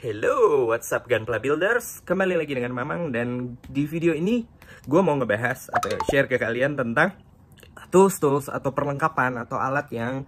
Hello, what's up Gunpla Builders? Kembali lagi dengan Mamang, dan di video ini gue mau ngebahas atau share ke kalian tentang tools atau perlengkapan atau alat yang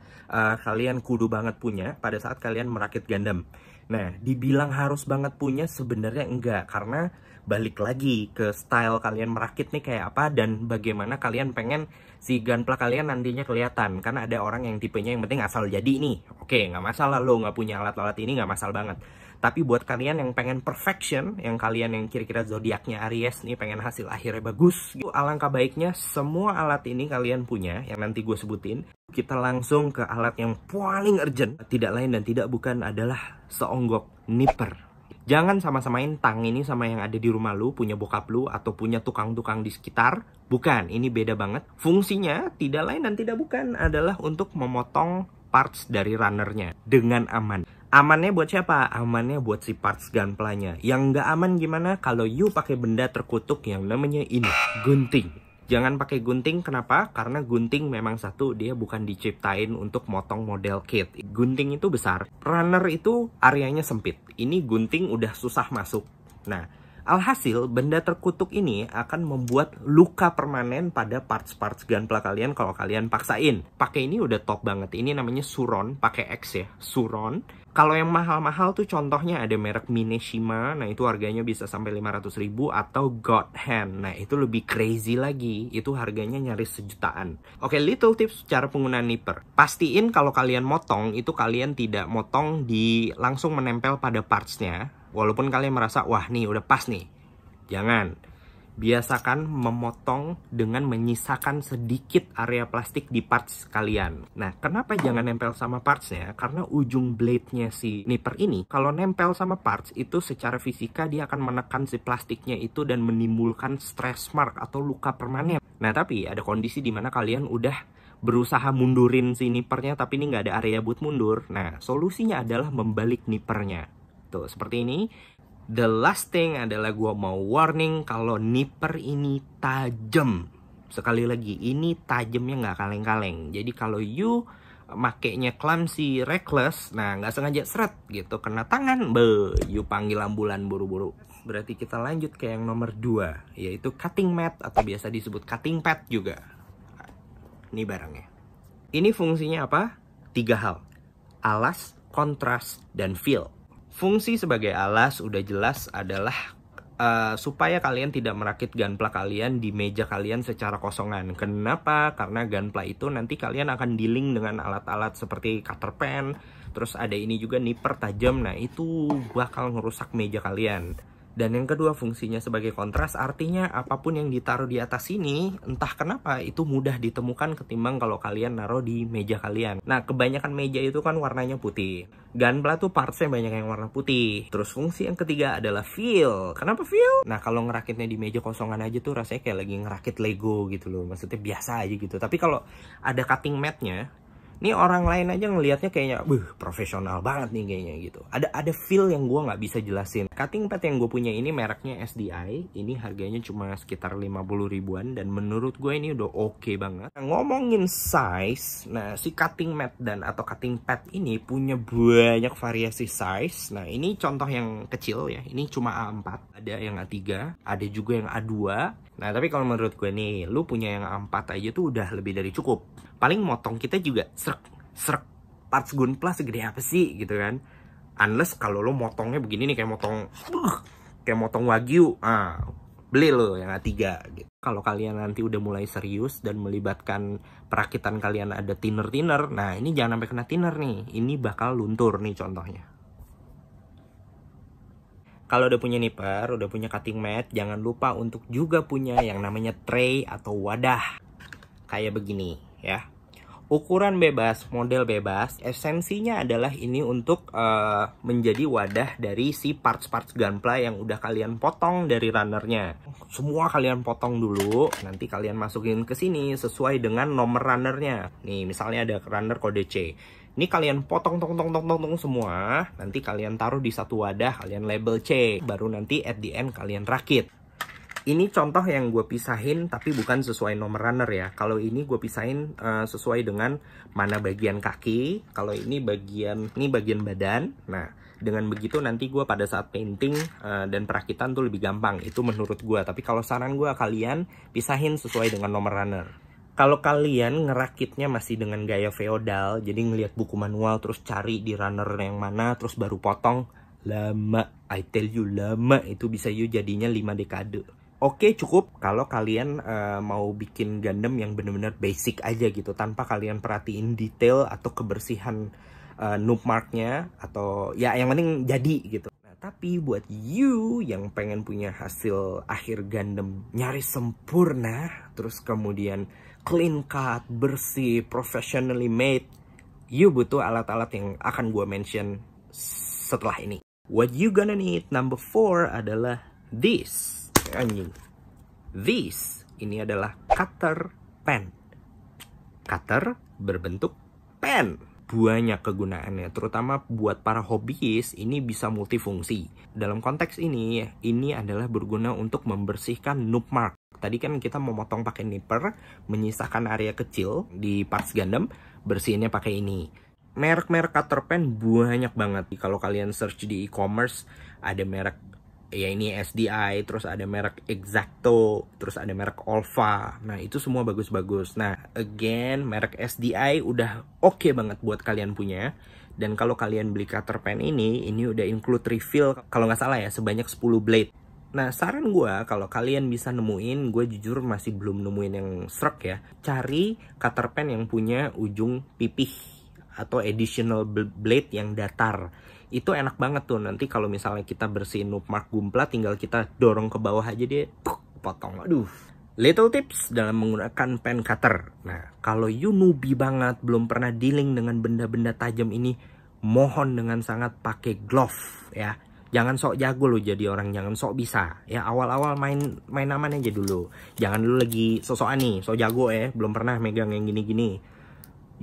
kalian kudu banget punya pada saat kalian merakit Gundam. Nah, dibilang harus banget punya sebenarnya enggak, karena balik lagi ke style kalian merakit nih kayak apa dan bagaimana kalian pengen si Gunpla kalian nantinya kelihatan. Karena ada orang yang tipenya yang penting asal jadi nih. Oke, nggak masalah lo nggak punya alat-alat ini, nggak masalah banget. Tapi buat kalian yang pengen perfection, yang kalian yang kira-kira zodiaknya Aries nih, pengen hasil akhirnya bagus, alangkah baiknya semua alat ini kalian punya, yang nanti gue sebutin. Kita langsung ke alat yang paling urgent. Tidak lain dan tidak bukan adalah seonggok nipper. Jangan sama-samain tang ini sama yang ada di rumah lu, punya bokap lu, atau punya tukang-tukang di sekitar. Bukan, ini beda banget. Fungsinya tidak lain dan tidak bukan adalah untuk memotong parts dari runnernya dengan aman. Amannya buat siapa? Amannya buat si parts gunplanya. Yang nggak aman gimana? Kalau you pakai benda terkutuk yang namanya ini, gunting. Jangan pakai gunting, kenapa? Karena gunting memang satu, dia bukan diciptain untuk motong model kit. Gunting itu besar, runner itu areanya sempit. Ini gunting udah susah masuk. Nah, alhasil benda terkutuk ini akan membuat luka permanen pada parts-parts gunpla kalian kalau kalian paksain. Pakai ini udah top banget. Ini namanya Suron, pakai X ya, Suron. Kalau yang mahal-mahal tuh contohnya ada merek Mineshima, nah itu harganya bisa sampai 500.000, atau God Hand. Nah itu lebih crazy lagi, itu harganya nyaris sejutaan. Oke, little tips cara penggunaan nipper. Pastiin kalau kalian motong, itu kalian tidak motong di langsung menempel pada partsnya. Walaupun kalian merasa, wah nih udah pas nih. Jangan. Biasakan memotong dengan menyisakan sedikit area plastik di parts kalian. Nah, kenapa jangan nempel sama partsnya? Karena ujung blade-nya si nipper ini, kalau nempel sama parts, itu secara fisika dia akan menekan si plastiknya itu dan menimbulkan stress mark atau luka permanen. Nah, tapi ada kondisi dimana kalian udah berusaha mundurin si nippernya, tapi ini nggak ada area buat mundur. Nah, solusinya adalah membalik nippernya. Tuh, seperti ini. The last thing adalah gua mau warning kalau nipper ini tajam. Sekali lagi, ini tajamnya nggak kaleng-kaleng. Jadi kalau you makainya clumsy, reckless, nah nggak sengaja seret gitu, kena tangan, you panggil ambulan buru-buru. Berarti kita lanjut ke yang nomor 2, yaitu cutting mat atau biasa disebut cutting pad juga. Ini barangnya. Ini fungsinya apa? 3 hal. Alas, kontras, dan fill. Fungsi sebagai alas udah jelas adalah supaya kalian tidak merakit gunpla kalian di meja kalian secara kosongan. Kenapa? Karena gunpla itu nanti kalian akan dealing dengan alat-alat seperti cutter pen, terus ada ini juga nipper tajam. Nah itu bakal ngerusak meja kalian. Dan yang kedua, fungsinya sebagai kontras, artinya apapun yang ditaruh di atas sini, entah kenapa itu mudah ditemukan ketimbang kalau kalian naruh di meja kalian. Nah, kebanyakan meja itu kan warnanya putih. Gunpla tuh partsnya banyak yang warna putih. Terus fungsi yang ketiga adalah fill. Kenapa fill? Nah, kalau ngerakitnya di meja kosongan aja tuh rasanya kayak lagi ngerakit Lego gitu loh. Maksudnya biasa aja gitu. Tapi kalau ada cutting mat-nya, ini orang lain aja ngelihatnya kayaknya, profesional banget nih kayaknya gitu. Ada feel yang gue nggak bisa jelasin. Cutting pad yang gue punya ini mereknya SDI. Ini harganya cuma sekitar 50 ribuan dan menurut gue ini udah oke banget. Nah, ngomongin size, nah si cutting mat dan atau cutting pad ini punya banyak variasi size. Nah ini contoh yang kecil ya. Ini cuma A4, ada yang A3, ada juga yang A2. Nah tapi kalau menurut gue nih, lu punya yang A4 aja tuh udah lebih dari cukup. Paling motong kita juga srek parts gunpla segede apa sih gitu kan. Unless kalau lo motongnya begini nih, kayak motong wagyu, beli lo yang A3 gitu. Kalau kalian nanti udah mulai serius dan melibatkan perakitan kalian ada thinner, nah ini jangan sampai kena thinner nih, ini bakal luntur nih contohnya. Kalau udah punya nipper, udah punya cutting mat, jangan lupa untuk juga punya yang namanya tray atau wadah. Kayak begini ya. Ukuran bebas, model bebas. Esensinya adalah ini untuk menjadi wadah dari si parts-parts gunpla yang udah kalian potong dari runnernya. Semua kalian potong dulu, nanti kalian masukin ke sini sesuai dengan nomor runnernya. Nih, misalnya ada runner kode C. Ini kalian potong semua, nanti kalian taruh di satu wadah, kalian label C. Baru nanti at the end kalian rakit. Ini contoh yang gue pisahin tapi bukan sesuai nomor runner ya. Kalau ini gue pisahin sesuai dengan mana bagian kaki. Kalau ini bagian badan. Nah, dengan begitu nanti gue pada saat painting dan perakitan tuh lebih gampang. Itu menurut gue. Tapi kalau saran gue, kalian pisahin sesuai dengan nomor runner. Kalau kalian ngerakitnya masih dengan gaya feodal, jadi ngelihat buku manual terus cari di runner yang mana terus baru potong, lama. I tell you, lama. Itu bisa jadinya 5 dekade. Oke, cukup kalau kalian mau bikin Gundam yang bener-bener basic aja gitu, tanpa kalian perhatiin detail atau kebersihan noob marknya, atau ya yang penting jadi gitu. Nah, tapi buat you yang pengen punya hasil akhir Gundam nyaris sempurna, terus kemudian clean cut, bersih, professionally made, you butuh alat-alat yang akan gue mention setelah ini. What you gonna need number 4 adalah this. Anjing. This, ini adalah cutter pen. Cutter berbentuk pen. Banyak kegunaannya, terutama buat para hobbyis. Ini bisa multifungsi. Dalam konteks ini adalah berguna untuk membersihkan noob mark. Tadi kan kita memotong pakai nipper, menyisakan area kecil di parts Gundam, bersihinnya pakai ini. Merek-merek cutter pen banyak banget. Kalau kalian search di e-commerce, ada merek, ya ini SDI, terus ada merek Exacto, terus ada merek Olfa. Nah, itu semua bagus-bagus. Nah, again, merek SDI udah oke banget buat kalian punya. Dan kalau kalian beli cutter pen ini udah include refill, kalau nggak salah ya, sebanyak 10 blade. Nah, saran gue, kalau kalian bisa nemuin, gue jujur masih belum nemuin yang srek ya, cari cutter pen yang punya ujung pipih atau additional blade yang datar. Itu enak banget tuh, nanti kalau misalnya kita bersihin noob mark gumpla, tinggal kita dorong ke bawah aja dia potong. Aduh. Little tips dalam menggunakan pen cutter. Nah, kalau you newbie banget, belum pernah dealing dengan benda-benda tajam ini, mohon dengan sangat pakai glove ya. Jangan sok jago lo jadi orang, jangan sok bisa. Ya, awal-awal main aman aja dulu. Jangan dulu lagi sok-sokan nih, sok jago ya, belum pernah megang yang gini-gini.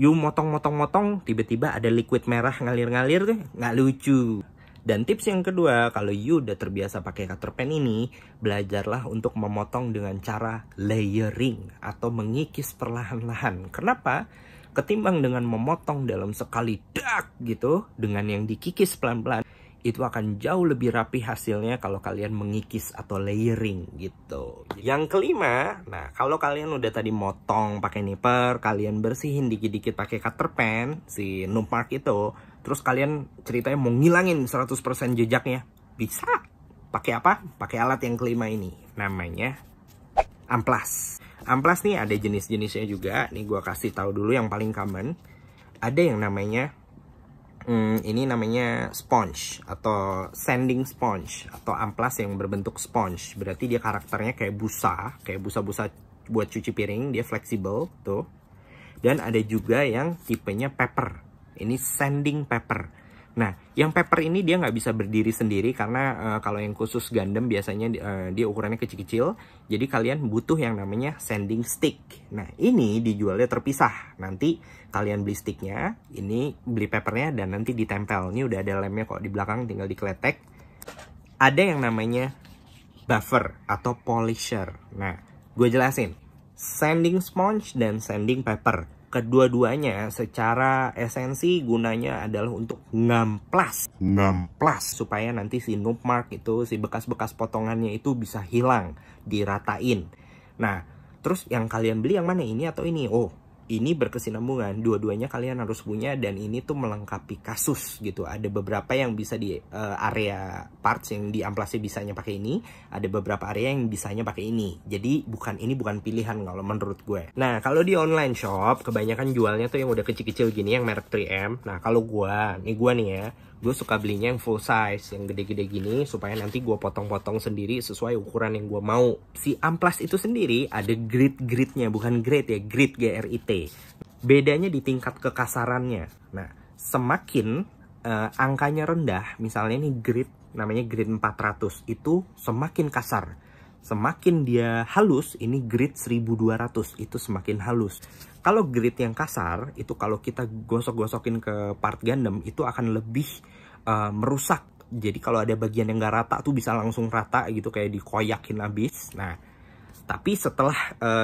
You motong-motong, tiba-tiba ada liquid merah ngalir-ngalir tuh, nggak lucu. Dan tips yang kedua, kalau you udah terbiasa pakai cutter pen ini, belajarlah untuk memotong dengan cara layering atau mengikis perlahan-lahan. Kenapa? Ketimbang dengan memotong dalam sekali dak gitu, dengan yang dikikis pelan-pelan, itu akan jauh lebih rapi hasilnya kalau kalian mengikis atau layering gitu. Yang kelima, nah kalau kalian udah tadi motong pakai nipper, kalian bersihin dikit-dikit pakai cutter pen, si noob mark itu, terus kalian ceritanya mau ngilangin 100% jejaknya, bisa. Pakai apa? Pakai alat yang kelima ini, namanya amplas. Amplas nih ada jenis-jenisnya juga. Nih gue kasih tahu dulu yang paling common. Ada yang namanya ini namanya sponge atau sanding sponge atau amplas yang berbentuk sponge. Berarti dia karakternya kayak busa-busa buat cuci piring, dia fleksibel tuh. Dan ada juga yang tipenya pepper. Ini sanding pepper. Nah, yang pepper ini dia nggak bisa berdiri sendiri karena kalau yang khusus Gundam biasanya dia ukurannya kecil-kecil. Jadi kalian butuh yang namanya sanding stick. Nah, ini dijualnya terpisah. Nanti kalian beli sticknya, ini beli peppernya dan nanti ditempel. Ini udah ada lemnya kok di belakang, tinggal dikletek. Ada yang namanya buffer atau polisher. Nah, gue jelasin. Sanding sponge dan sanding pepper. Kedua-duanya secara esensi gunanya adalah untuk ngamplas supaya nanti si noob mark itu, si bekas-bekas potongannya itu bisa hilang, diratain. Nah, terus yang kalian beli yang mana, ini atau ini? Oh, ini berkesinambungan, dua-duanya kalian harus punya, dan ini tuh melengkapi kasus gitu. Ada beberapa yang bisa di area parts yang di amplasnya bisanya pakai ini, ada beberapa area yang bisanya pakai ini. Jadi ini bukan pilihan kalau menurut gue. Nah, kalau di online shop kebanyakan jualnya tuh yang udah kecil-kecil gini, yang merek 3M. Nah, kalau gue nih ya, gue suka belinya yang full size, yang gede-gede gini, supaya nanti gue potong-potong sendiri sesuai ukuran yang gue mau. Si amplas itu sendiri ada grit-gritnya, bukan grade ya, grit GRIT. Bedanya di tingkat kekasarannya. Nah, semakin angkanya rendah, misalnya ini grit, namanya grit 400, itu semakin kasar. Semakin dia halus, ini grit 1200, itu semakin halus. Kalau grit yang kasar, itu kalau kita gosok-gosokin ke part Gundam, itu akan lebih merusak Jadi kalau ada bagian yang nggak rata tuh bisa langsung rata gitu, kayak dikoyakin abis. Nah, tapi setelah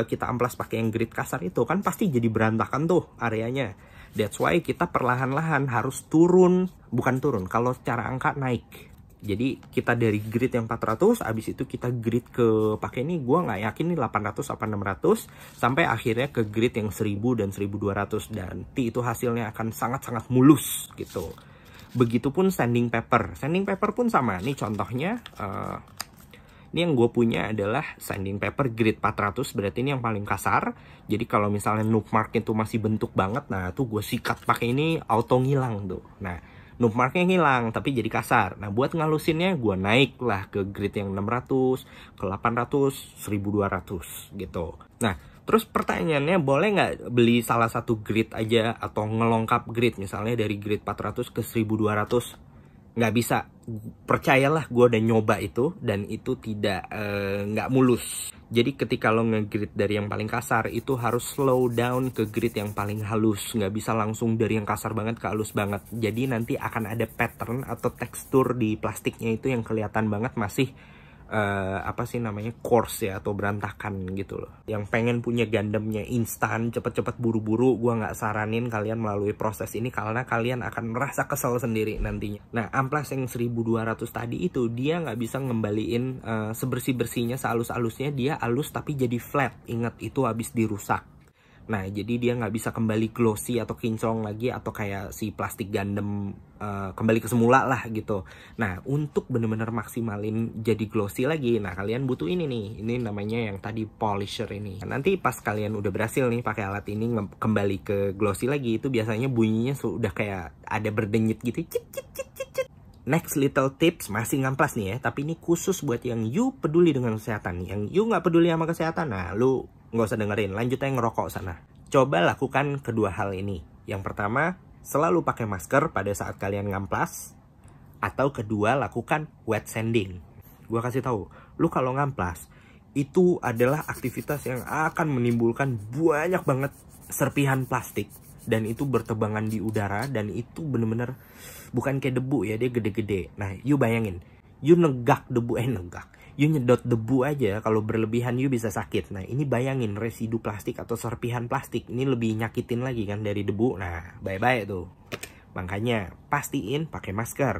kita amplas pakai yang grit kasar itu kan pasti jadi berantakan tuh areanya. That's why kita perlahan-lahan harus bukan turun, kalau secara angka naik. Jadi kita dari grid yang 400, abis itu kita grid ke pakai ini, gue nggak yakin nih 800 apa 600, sampai akhirnya ke grid yang 1000 dan 1200, dan itu hasilnya akan sangat-sangat mulus gitu. Begitupun sanding paper pun sama. Nih contohnya, ini yang gue punya adalah sanding paper grid 400, berarti ini yang paling kasar. Jadi kalau misalnya noob mark itu masih bentuk banget, nah tuh gue sikat pakai ini auto ngilang tuh. Nah, noob marknya hilang tapi jadi kasar. Nah, buat ngalusinnya gue naik lah ke grid yang 600, ke 800, 1200 gitu. Nah, terus pertanyaannya, boleh nggak beli salah satu grid aja atau ngelengkap grid, misalnya dari grid 400 ke 1200? Nggak bisa. Percayalah, gue udah nyoba itu dan itu nggak mulus. Jadi ketika lo nge-grid dari yang paling kasar, itu harus slow down ke grid yang paling halus. Nggak bisa langsung dari yang kasar banget ke halus banget. Jadi nanti akan ada pattern atau tekstur di plastiknya itu yang kelihatan banget masih coarse ya, atau berantakan gitu loh. Yang pengen punya Gundamnya instan, cepet-cepet buru-buru, gua nggak saranin kalian melalui proses ini karena kalian akan merasa kesel sendiri nantinya. Nah, amplas yang 1200 tadi itu dia nggak bisa ngembaliin sebersih-bersihnya, sehalus-halusnya. Dia halus tapi jadi flat. Ingat, itu habis dirusak. Nah, jadi dia nggak bisa kembali glossy atau kinclong lagi, atau kayak si plastik Gundam kembali ke semula lah gitu. Nah, untuk bener-bener maksimalin jadi glossy lagi, nah kalian butuh ini nih. Ini namanya yang tadi polisher ini. Nah, nanti pas kalian udah berhasil nih pakai alat ini kembali ke glossy lagi, itu biasanya bunyinya sudah kayak ada berdenyit gitu. Cit, cit, cit, cit, cit. Next little tips, masih ngamplas nih ya, tapi ini khusus buat yang you peduli dengan kesehatan. Yang you nggak peduli sama kesehatan, nah lu nggak usah dengerin, lanjut aja ngerokok sana. Coba lakukan kedua hal ini. Yang pertama, selalu pakai masker pada saat kalian ngamplas. Atau kedua, lakukan wet sanding. Gua kasih tahu, lu kalau ngamplas itu adalah aktivitas yang akan menimbulkan banyak banget serpihan plastik, dan itu bertebangan di udara, dan itu bener-bener bukan kayak debu ya, dia gede-gede. Nah, you bayangin, you you nyedot debu aja, kalau berlebihan you bisa sakit. Nah, ini bayangin residu plastik atau serpihan plastik, ini lebih nyakitin lagi kan dari debu. Nah, bye-bye tuh. Makanya pastiin pakai masker.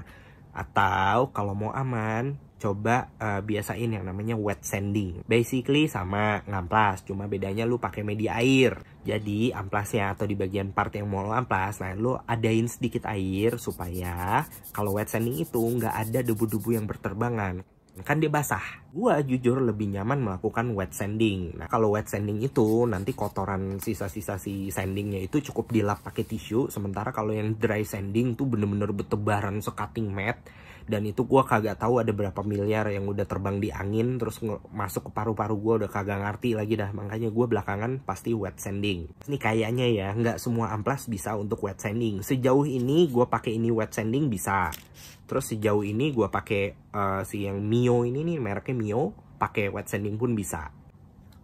Atau kalau mau aman, coba biasain yang namanya wet sanding. Basically sama ngamplas, cuma bedanya lu pakai media air. Jadi amplasnya atau di bagian part yang mau lo amplas, nah lu adain sedikit air supaya kalau wet sanding itu nggak ada debu-debu yang berterbangan. Kan dia basah. Gua jujur lebih nyaman melakukan wet sanding. Nah, kalau wet sanding itu nanti kotoran sisa-sisa si sandingnya itu cukup dilap pakai tisu. Sementara kalau yang dry sanding tuh bener-bener bertebaran sekating mat. Dan itu gua kagak tahu ada berapa miliar yang udah terbang di angin terus masuk ke paru-paru gua, udah kagak ngerti lagi dah. Makanya gua belakangan pasti wet sanding. Ini kayaknya ya nggak semua amplas bisa untuk wet sanding. Sejauh ini gua pakai ini wet sanding bisa. Terus sejauh ini gue pakai si yang Mio ini nih, mereknya Mio, pakai wet sanding pun bisa.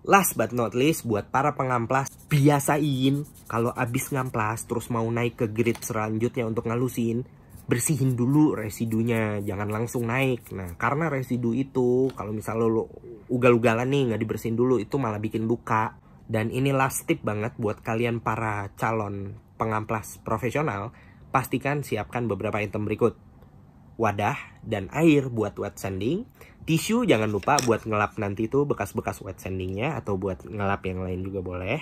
Last but not least, buat para pengamplas, biasain kalau abis ngamplas terus mau naik ke grid selanjutnya untuk ngalusin, bersihin dulu residunya, jangan langsung naik. Nah, karena residu itu kalau misalnya lo ugal-ugalan nih nggak dibersihin dulu, itu malah bikin luka. Dan ini last tip banget buat kalian para calon pengamplas profesional, pastikan siapkan beberapa item berikut. Wadah dan air buat wet sanding, tisu jangan lupa buat ngelap nanti tuh bekas-bekas wet sandingnya, atau buat ngelap yang lain juga boleh.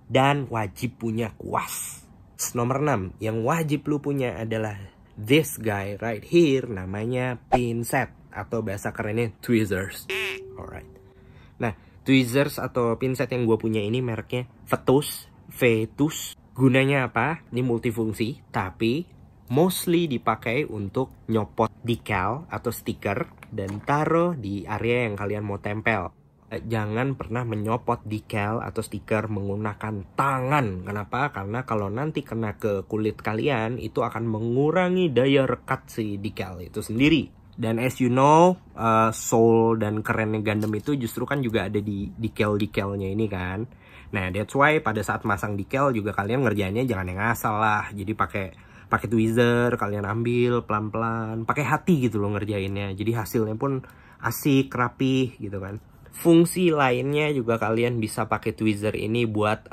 Dan wajib punya kuas. Nomor 6, yang wajib lu punya adalah this guy right here, namanya pinset atau bahasa kerennya tweezers. Alright. Nah, tweezers atau pinset yang gue punya ini mereknya Vetus. Gunanya apa? Ini multifungsi, tapi mostly dipakai untuk nyopot decal atau stiker dan taruh di area yang kalian mau tempel. Jangan pernah menyopot decal atau stiker menggunakan tangan. Kenapa? Karena kalau nanti kena ke kulit kalian, itu akan mengurangi daya rekat si decal itu sendiri. Dan as you know, soul dan kerennya Gundam itu justru kan juga ada di decal-decalnya ini kan. Nah, that's why pada saat masang decal juga kalian ngerjainnya jangan yang asal lah. Jadi pakai pakai tweezer, kalian ambil pelan-pelan, pakai hati gitu loh ngerjainnya. Jadi hasilnya pun asik, rapih gitu kan. Fungsi lainnya juga kalian bisa pakai tweezer ini buat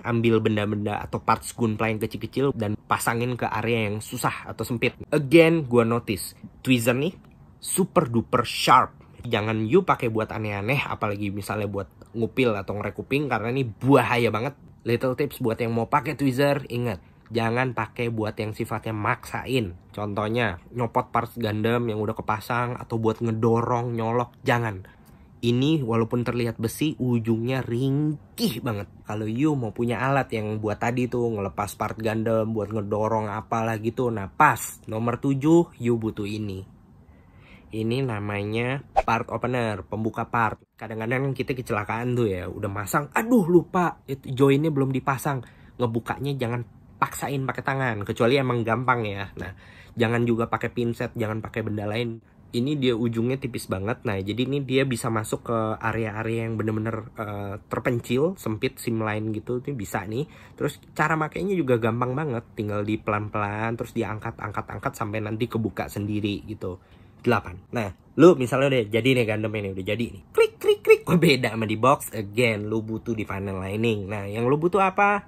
ambil benda-benda atau parts gunpla yang kecil-kecil dan pasangin ke area yang susah atau sempit. Again, gua notice tweezer nih super duper sharp. Jangan you pakai buat aneh-aneh, apalagi misalnya buat ngupil atau ngerek kuping, karena ini bahaya banget. Little tips buat yang mau pakai tweezer, ingat, jangan pakai buat yang sifatnya maksain. Contohnya, nyopot parts Gundam yang udah kepasang atau buat ngedorong, nyolok, jangan. Ini walaupun terlihat besi, ujungnya ringkih banget. Kalau you mau punya alat yang buat tadi tuh, ngelepas part Gundam, buat ngedorong apalah gitu, nah pas. Nomor 7, you butuh ini. Ini namanya part opener, pembuka part. Kadang-kadang kita kecelakaan tuh ya, udah masang, aduh lupa, itu joinnya belum dipasang. Ngebukanya jangan paksain pakai tangan, kecuali emang gampang ya. Nah, jangan juga pakai pinset, jangan pakai benda lain. Ini dia ujungnya tipis banget. Nah, jadi ini dia bisa masuk ke area-area yang bener-bener terpencil, sempit, sim line gitu, ini bisa nih. Terus cara makainya juga gampang banget, tinggal di pelan-pelan, terus diangkat-angkat sampai nanti kebuka sendiri gitu. 8. Nah, lu misalnya udah jadi nih Gundam ini, udah jadi nih. Klik, klik, klik. Oh, beda sama di box. Again, lu butuh di final lining. Nah, yang lu butuh apa?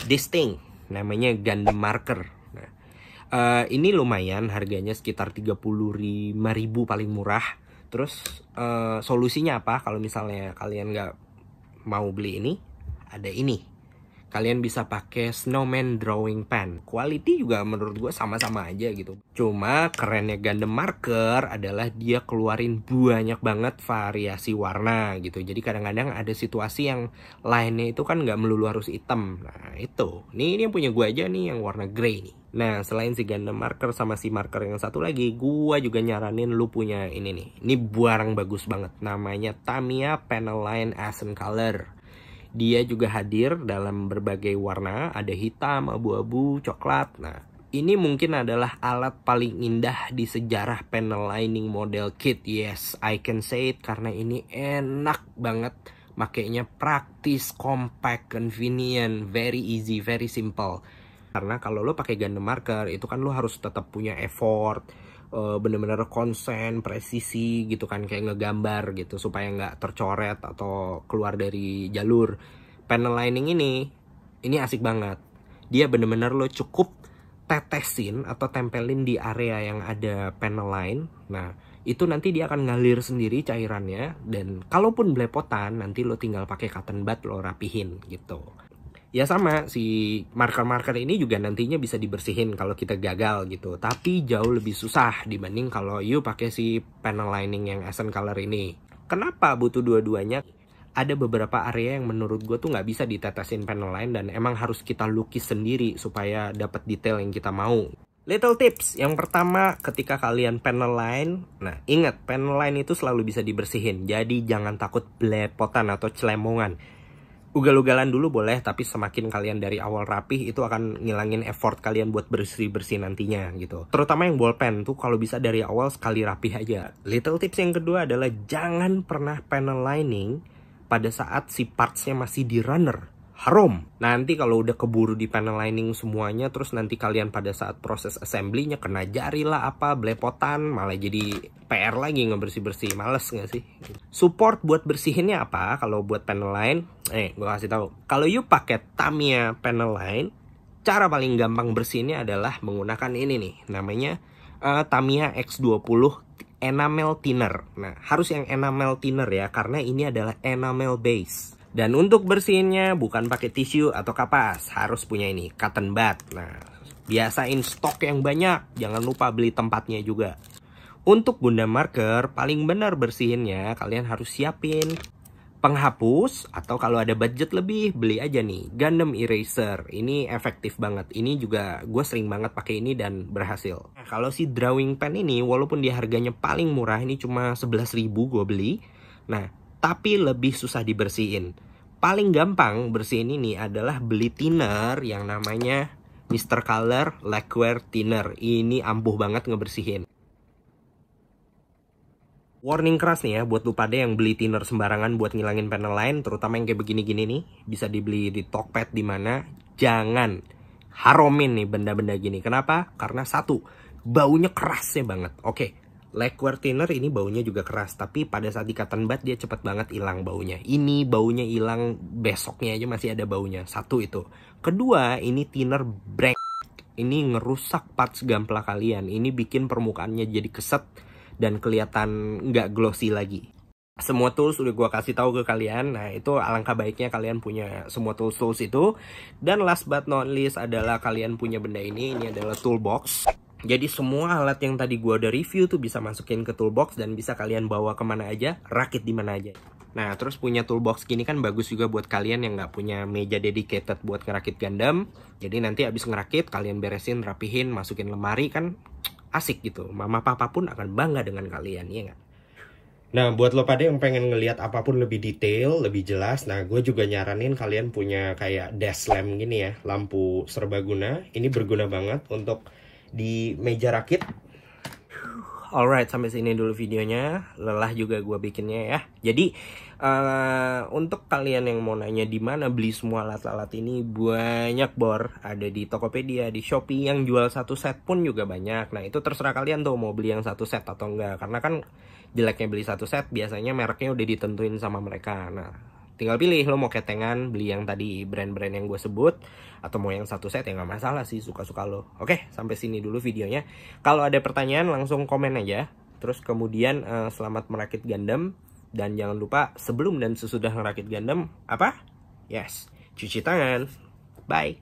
This thing. Namanya Gundam marker. Nah, ini lumayan, harganya sekitar 35.000 paling murah. Terus, solusinya apa? Kalau misalnya kalian nggak mau beli ini, ada ini. Kalian bisa pakai snowman drawing pen. Quality juga menurut gue sama-sama aja gitu. Cuma kerennya Gundam marker adalah dia keluarin banyak banget variasi warna gitu. Jadi kadang-kadang ada situasi yang lainnya itu kan nggak melulu harus hitam. Nah itu. Ini yang punya gue aja nih yang warna grey nih. Nah selain si Gundam marker sama si marker yang satu lagi, gue juga nyaranin lu punya ini nih. Ini barang bagus banget. Namanya Tamiya Panel Line Accent Color. Dia juga hadir dalam berbagai warna, ada hitam, abu-abu, coklat. Nah, ini mungkin adalah alat paling indah di sejarah panel lining model kit. Yes, I can say it karena ini enak banget. Makainya praktis, compact, convenient, very easy, very simple. Karena kalau lo pakai Gundam marker, itu kan lo harus tetap punya effort, bener-bener konsen, presisi gitu kan, kayak ngegambar gitu supaya nggak tercoret atau keluar dari jalur. Panel lining ini asik banget. Dia bener-bener lo cukup tetesin atau tempelin di area yang ada panel line. Nah itu nanti dia akan ngalir sendiri cairannya, dan kalaupun belepotan nanti lo tinggal pakai cotton bud lo rapihin gitu. Ya sama, si marker-marker ini juga nantinya bisa dibersihin kalau kita gagal gitu. Tapi jauh lebih susah dibanding kalau you pakai si panel lining yang accent color ini. Kenapa butuh dua-duanya? Ada beberapa area yang menurut gue tuh nggak bisa ditetesin panel line dan emang harus kita lukis sendiri supaya dapat detail yang kita mau. Little tips, yang pertama ketika kalian panel line, nah ingat panel line itu selalu bisa dibersihin. Jadi jangan takut belepotan atau celemongan. Ugal-ugalan dulu boleh, tapi semakin kalian dari awal rapih itu akan ngilangin effort kalian buat bersih-bersih nantinya gitu. Terutama yang ballpen tuh kalau bisa dari awal sekali rapih aja. Little tips yang kedua adalah jangan pernah panel lining pada saat si partsnya masih di runner. Harum. Nanti kalau udah keburu di panel lining semuanya, terus nanti kalian pada saat proses assembly-nya kena jari lah apa, belepotan, malah jadi PR lagi ngebersih-bersih. Males gak sih? Support buat bersihinnya apa kalau buat panel line? Gue kasih tahu. Kalau you pakai Tamiya panel line, cara paling gampang bersihinnya adalah menggunakan ini nih, namanya Tamiya X20 enamel thinner. Nah, harus yang enamel thinner ya, karena ini adalah enamel base. Dan untuk bersihinnya bukan pakai tisu atau kapas, harus punya ini, cotton bud. Nah, biasain stok yang banyak, jangan lupa beli tempatnya juga. Untuk Gundam marker, paling benar bersihinnya kalian harus siapin penghapus, atau kalau ada budget lebih, beli aja nih Gundam eraser. Ini efektif banget. Ini juga gue sering banget pakai ini dan berhasil. Nah, kalau si drawing pen ini, walaupun dia harganya paling murah, ini cuma 11.000 gue beli. Nah, tapi lebih susah dibersihin. Paling gampang bersihin ini adalah beli thinner yang namanya Mr. Color Lacquer Thinner. Ini ampuh banget ngebersihin. Warning keras nih ya buat lu pada yang beli thinner sembarangan buat ngilangin panel line, terutama yang kayak begini-gini nih, bisa dibeli di Tokped di mana. Jangan, haromin nih benda-benda gini. Kenapa? Karena satu, baunya kerasnya banget. Oke, Lacquer thinner ini baunya juga keras, tapi pada saat di cotton bud dia cepet banget hilang baunya. Ini baunya hilang besoknya aja masih ada baunya. Satu itu. Kedua, ini thinner break. Ini ngerusak parts gampla kalian. Ini bikin permukaannya jadi keset dan kelihatan nggak glossy lagi. Semua tools udah gue kasih tahu ke kalian. Nah, itu alangkah baiknya kalian punya semua tools itu. Dan last but not least adalah kalian punya benda ini. Ini adalah toolbox. Jadi semua alat yang tadi gue udah review tuh bisa masukin ke toolbox dan bisa kalian bawa kemana aja, rakit di mana aja. Nah, terus punya toolbox gini kan bagus juga buat kalian yang nggak punya meja dedicated buat ngerakit Gundam. Jadi nanti abis ngerakit, kalian beresin, rapihin, masukin lemari kan asik gitu. Mama papa pun akan bangga dengan kalian, ya nggak? Nah, buat lo pada yang pengen ngelihat apapun lebih detail, lebih jelas, nah gue juga nyaranin kalian punya kayak desk lamp gini ya, lampu serbaguna. Ini berguna banget untuk di meja rakit. Alright, sampai sini dulu videonya. Lelah juga gue bikinnya ya. Jadi untuk kalian yang mau nanya di mana beli semua alat-alat ini, banyak bor. Ada di Tokopedia, di Shopee, yang jual satu set pun juga banyak. Nah, itu terserah kalian tuh mau beli yang satu set atau enggak. Karena kan jeleknya beli satu set, biasanya mereknya udah ditentuin sama mereka. Nah, tinggal pilih lo mau ketengan beli yang tadi brand-brand yang gue sebut, atau mau yang satu set ya nggak masalah sih, suka-suka lo. Oke, sampai sini dulu videonya. Kalau ada pertanyaan langsung komen aja. Terus kemudian selamat merakit Gundam. Dan jangan lupa sebelum dan sesudah merakit Gundam apa? Yes, cuci tangan. Bye.